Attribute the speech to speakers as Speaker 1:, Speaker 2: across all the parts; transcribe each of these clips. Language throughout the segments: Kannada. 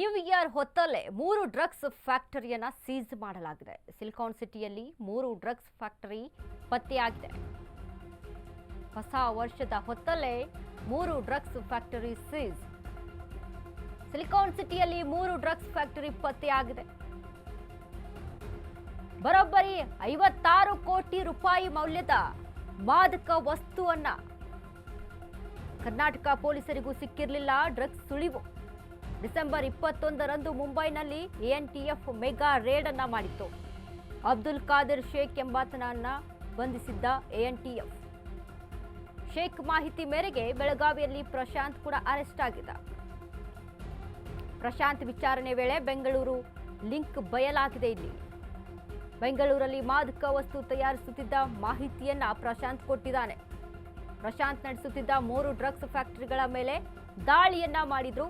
Speaker 1: ನ್ಯೂ ಇಯರ್ ಹೊತ್ತಲ್ಲೇ 3 ಡ್ರಗ್ಸ್ ಫ್ಯಾಕ್ಟರಿಯನ್ನು ಸೀಸ್ ಮಾಡಲಾಗಿದೆ. ಸಿಲಿಕಾನ್ ಸಿಟಿಯಲ್ಲಿ 3 ಡ್ರಗ್ಸ್ ಫ್ಯಾಕ್ಟರಿ ಪತ್ತೆಯಾಗಿದೆ. ಹೊಸ ವರ್ಷದ ಹೊತ್ತಲ್ಲೇ 3 ಡ್ರಗ್ಸ್ ಫ್ಯಾಕ್ಟರಿ ಸೀಸ್. ಸಿಲಿಕಾನ್ ಸಿಟಿಯಲ್ಲಿ 3 ಡ್ರಗ್ಸ್ ಫ್ಯಾಕ್ಟರಿ ಪತ್ತೆಯಾಗಿದೆ. ಬರೋಬ್ಬರಿ 56 ಕೋಟಿ ರೂಪಾಯಿ ಮೌಲ್ಯದ ಮಾದಕ ವಸ್ತುವನ್ನ ಕರ್ನಾಟಕ ಪೊಲೀಸರಿಗೂ ಸಿಕ್ಕಿರಲಿಲ್ಲ. ಡ್ರಗ್ಸ್ ಸುಳಿವು. ಡಿಸೆಂಬರ್ 21ರಂದು ಮುಂಬೈನಲ್ಲಿ ಎಎನ್ಟಿಎಫ್ ಮೆಗಾ ರೇಡ್ ಅನ್ನ ಮಾಡಿತ್ತು. ಅಬ್ದುಲ್ ಖಾದರ್ ಶೇಖ್ ಎಂಬಾತನನ್ನ ಬಂಧಿಸಿದ್ದ ಎಎನ್ಟಿಎಫ್. ಶೇಖ್ ಮಾಹಿತಿ ಮೇರೆಗೆ ಬೆಳಗಾವಿಯಲ್ಲಿ ಪ್ರಶಾಂತ್ ಕೂಡ ಅರೆಸ್ಟ್ ಆಗಿದ್ದ. ಪ್ರಶಾಂತ್ ವಿಚಾರಣೆ ವೇಳೆ ಬೆಂಗಳೂರು ಲಿಂಕ್ ಬಯಲಾಗಿದೆ. ಇಲ್ಲಿ ಬೆಂಗಳೂರಲ್ಲಿ ಮಾದಕ ವಸ್ತು ತಯಾರಿಸುತ್ತಿದ್ದ ಮಾಹಿತಿಯನ್ನ ಪ್ರಶಾಂತ್ ಕೊಟ್ಟಿದ್ದಾನೆ. ಪ್ರಶಾಂತ್ ನಡೆಸುತ್ತಿದ್ದ 3 ಡ್ರಗ್ಸ್ ಫ್ಯಾಕ್ಟರಿಗಳ ಮೇಲೆ ದಾಳಿಯನ್ನ ಮಾಡಿದ್ರು.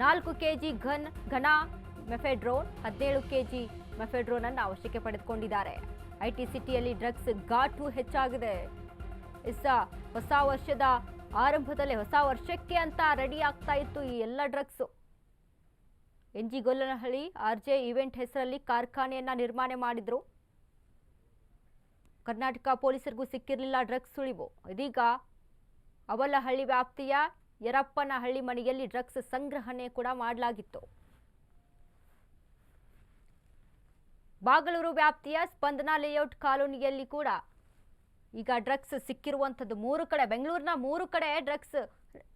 Speaker 1: 4 ಕೆಜಿ ಘನ ಮೆಫೆಡ್ರೋನ್, 17 ಕೆಜಿ ಮೆಫೆಡ್ರೋನ್ ಅನ್ನು ವಶಕ್ಕೆ ಪಡೆದುಕೊಂಡಿದ್ದಾರೆ. ಐಟಿ ಸಿಟಿಯಲ್ಲಿ ಡ್ರಗ್ಸ್ ಘಾಟು ಹೆಚ್ಚಾಗಿದೆ. ಹೊಸ ವರ್ಷದ ಆರಂಭದಲ್ಲೇ ಹೊಸ ವರ್ಷಕ್ಕೆ ಅಂತ ರೆಡಿ ಆಗ್ತಾ ಇತ್ತು ಈ ಎಲ್ಲ ಡ್ರಗ್ಸ್. ಎನ್ಜಿ ಗೊಲ್ಲನಹಳ್ಳಿ ಆರ್ಜೆ ಇವೆಂಟ್ ಹೆಸರಲ್ಲಿ ಕಾರ್ಖಾನೆಯನ್ನ ನಿರ್ಮಾಣ ಮಾಡಿದ್ರು. ಕರ್ನಾಟಕ ಪೊಲೀಸರಿಗೂ ಸಿಕ್ಕಿರಲಿಲ್ಲ ಡ್ರಗ್ಸ್ ಸುಳಿವು. ಇದೀಗ ಅವಲಹಳ್ಳಿ ವ್ಯಾಪ್ತಿಯ ಯರಪ್ಪನಹಳ್ಳಿ ಮನೆಯಲ್ಲಿ ಡ್ರಗ್ಸ್ ಸಂಗ್ರಹಣೆ ಕೂಡ ಮಾಡಲಾಗಿತ್ತು. ಬಾಗಲೂರು ವ್ಯಾಪ್ತಿಯ ಸ್ಪಂದನಾ ಲೇಔಟ್ ಕಾಲೋನಿಯಲ್ಲಿ ಕೂಡ ಈಗ ಡ್ರಗ್ಸ್ ಸಿಕ್ಕಿರುವಂಥದ್ದು. 3 ಕಡೆ ಬೆಂಗಳೂರಿನ 3 ಕಡೆ ಡ್ರಗ್ಸ್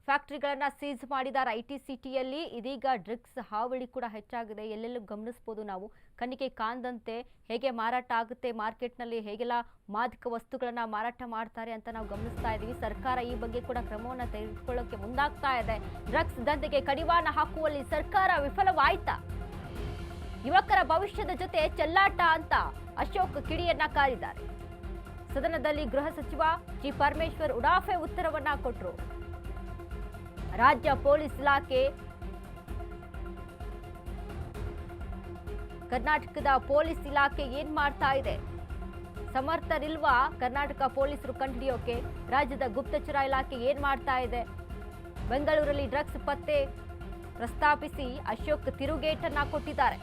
Speaker 1: ಫ್ಯಾಕ್ಟರಿಗಳನ್ನ ಸೀಸ್ ಮಾಡಿದ್ದಾರೆ. ಐಟಿ ಸಿಟಿಯಲ್ಲಿ ಇದೀಗ ಡ್ರಗ್ಸ್ ಹಾವಳಿ ಕೂಡ ಹೆಚ್ಚಾಗಿದೆ. ಎಲ್ಲೆಲ್ಲೂ ಗಮನಿಸಬಹುದು ನಾವು. ಕಣ್ಣಿಗೆ ಕಾಣದಂತೆ ಹೇಗೆ ಮಾರಾಟ ಆಗುತ್ತೆ, ಮಾರ್ಕೆಟ್ನಲ್ಲಿ ಹೇಗೆಲ್ಲ ಮಾದಕ ವಸ್ತುಗಳನ್ನ ಮಾರಾಟ ಮಾಡ್ತಾರೆ ಅಂತ ನಾವು ಗಮನಿಸ್ತಾ ಇದ್ದೀವಿ. ಸರ್ಕಾರ ಈ ಬಗ್ಗೆ ಕೂಡ ಕ್ರಮವನ್ನು ತೆಗೆದುಕೊಳ್ಳೋಕೆ ಮುಂದಾಗ್ತಾ ಇದೆ. ಡ್ರಗ್ಸ್ ದಂಧೆಗೆ ಕಡಿವಾಣ ಹಾಕುವಲ್ಲಿ ಸರ್ಕಾರ ವಿಫಲವಾಯ್ತಾ? ಯುವಕರ ಭವಿಷ್ಯದ ಜೊತೆ ಚೆಲ್ಲಾಟ ಅಂತ ಅಶೋಕ್ ಕಿಡಿಯನ್ನ ಕಾರಿದ್ದಾರೆ. ಸದನದಲ್ಲಿ ಗೃಹ ಸಚಿವ ಜಿ ಪರಮೇಶ್ವರ್ ಉಡಾಫೆ ಉತ್ತರವನ್ನ ಕೊಟ್ಟರು. ರಾಜ್ಯ ಪೊಲೀಸ್ ಇಲಾಖೆ ಕರ್ನಾಟಕದ ಪೊಲೀಸ್ ಇಲಾಖೆ ಏನ್ ಮಾಡ್ತಾ ಇದೆ? ಸಮರ್ಥರಿಲ್ವಾ ಕರ್ನಾಟಕ ಪೊಲೀಸರು ಕಂಡುಹಿಡಿಯೋಕೆ? ರಾಜ್ಯದ ಗುಪ್ತಚರ ಇಲಾಖೆ ಏನ್ ಮಾಡ್ತಾ ಇದೆ? ಬೆಂಗಳೂರಲ್ಲಿ ಡ್ರಗ್ಸ್ ಪತ್ತೆ ಪ್ರಸ್ತಾಪಿಸಿ ಅಶೋಕ್ ತಿರುಗೇಟನ್ನ ಕೊಟ್ಟಿದ್ದಾರೆ.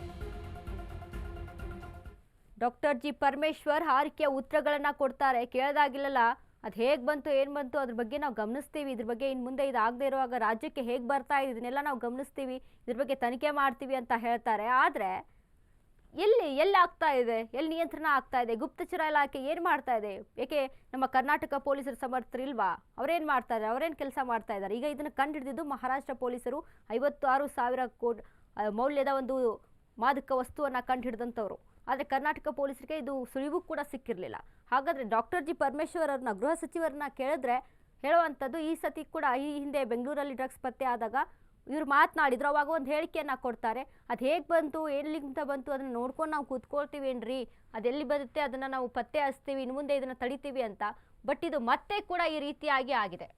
Speaker 1: ಡಾಕ್ಟರ್ ಜಿ ಪರಮೇಶ್ವರ್ ಹಾರಿಕೆಯ ಉತ್ತರಗಳನ್ನ ಕೊಡ್ತಾರೆ. ಕೇಳದಾಗಿಲ್ಲ ಅದು ಹೇಗೆ ಬಂತು, ಏನು ಬಂತು, ಅದ್ರ ಬಗ್ಗೆ ನಾವು ಗಮನಿಸ್ತೀವಿ. ಇದ್ರ ಬಗ್ಗೆ ಇನ್ನು ಮುಂದೆ ಇದಾಗದೇ ಇರುವಾಗ ರಾಜ್ಯಕ್ಕೆ ಹೇಗೆ ಬರ್ತಾ ಇದೆ ಇದನ್ನೆಲ್ಲ ನಾವು ಗಮನಿಸ್ತೀವಿ, ಇದ್ರ ಬಗ್ಗೆ ತನಿಖೆ ಮಾಡ್ತೀವಿ ಅಂತ ಹೇಳ್ತಾರೆ. ಆದರೆ ಎಲ್ಲಿ ಆಗ್ತಾ ಇದೆ, ಎಲ್ಲಿ ನಿಯಂತ್ರಣ ಆಗ್ತಾ ಇದೆ? ಗುಪ್ತಚರ ಇಲಾಖೆ ಏನು ಮಾಡ್ತಾ ಇದೆ? ಏಕೆ ನಮ್ಮ ಕರ್ನಾಟಕ ಪೊಲೀಸರು ಸಮರ್ಥರಿಲ್ವಾ? ಅವರೇನು ಮಾಡ್ತಾ ಇದ್ದಾರೆ? ಅವರೇನು ಕೆಲಸ ಮಾಡ್ತಾ ಇದ್ದಾರೆ? ಈಗ ಇದನ್ನು ಕಂಡುಹಿಡಿದಿದ್ದು ಮಹಾರಾಷ್ಟ್ರ ಪೊಲೀಸರು 56,000 ಕೋಟಿ ಮೌಲ್ಯದ ಒಂದು ಮಾದಕ ವಸ್ತುವನ್ನು ಕಂಡುಹಿಡಿದಂಥವ್ರು. ಆದರೆ ಕರ್ನಾಟಕ ಪೊಲೀಸರಿಗೆ ಇದು ಸುಳಿವು ಕೂಡ ಸಿಕ್ಕಿರಲಿಲ್ಲ. ಹಾಗಾದರೆ ಡಾಕ್ಟರ್ ಜಿ ಪರಮೇಶ್ವರ್ ಅವ್ರನ್ನ ಗೃಹ ಸಚಿವರನ್ನ ಕೇಳಿದ್ರೆ ಹೇಳುವಂಥದ್ದು, ಈ ಸತಿ ಕೂಡ ಈ ಹಿಂದೆ ಬೆಂಗಳೂರಲ್ಲಿ ಡ್ರಗ್ಸ್ ಪತ್ತೆ ಆದಾಗ ಇವ್ರು ಮಾತನಾಡಿದ್ರು. ಅವಾಗ ಒಂದು ಹೇಳಿಕೆಯನ್ನು ಕೊಡ್ತಾರೆ. ಅದು ಹೇಗೆ ಬಂತು, ಎಲ್ಲಿಂದ ಬಂತು ಅದನ್ನು ನೋಡ್ಕೊಂಡು ನಾವು ಕೂತ್ಕೊಳ್ತೀವಿ ಏನ್ರಿ, ಅದೆಲ್ಲಿ ಬರುತ್ತೆ ಅದನ್ನು ನಾವು ಪತ್ತೆ ಹಚ್ತೀವಿ, ಇನ್ನು ಮುಂದೆ ಇದನ್ನು ತಡಿತೀವಿ ಅಂತ. ಬಟ್ ಇದು ಮತ್ತೆ ಕೂಡ ಈ ರೀತಿಯಾಗಿ ಆಗಿದೆ.